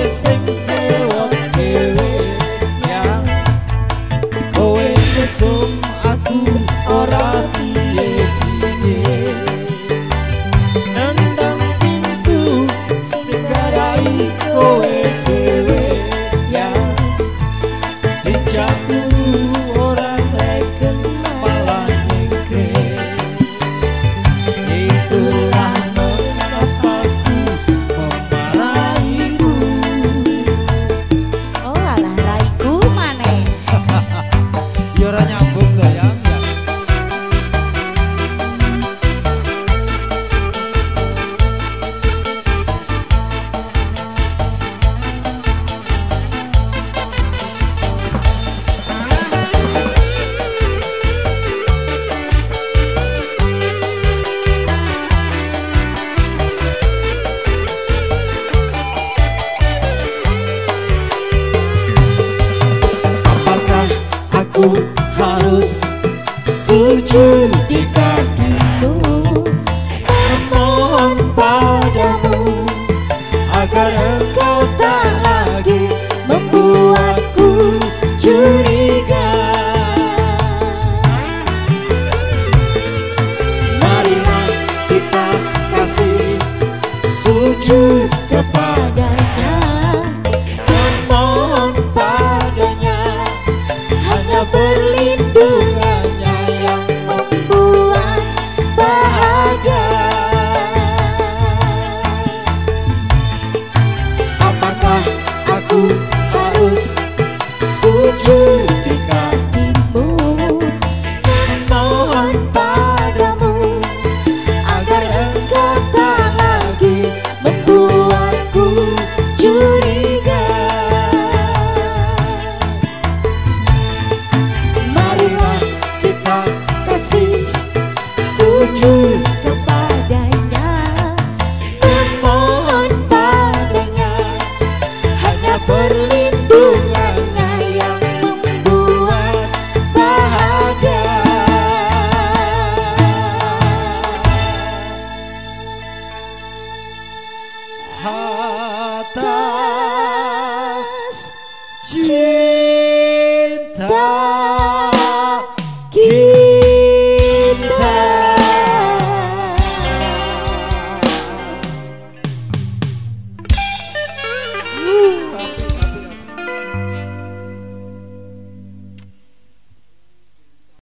sing sewot dhewe yang kowe mesum aku ora piye-piye nendang pintu sing garai kowe dhewe yang dijatuh ora teken malah nyingkre itulah mengapa ku memarahimu. Oh alah raiku maneh. Ya ora nyambung lho ya. Apakah aku harus sujud di kakimu, memohon padamu agar engkau tak lagi membuatku curiga. Marilah kita kasih sujud kepadanya, memohon padanya hanya perlindungannya yang membuat bahagia. Apakah aku harus sujud di kakimu, memohon padamu agar engkau tak lagi membuatku curiga. Marilah kita kasih sujud kepadanya, memohon padanya hanya perlindungannya yang membuat bahagia. Atas cinta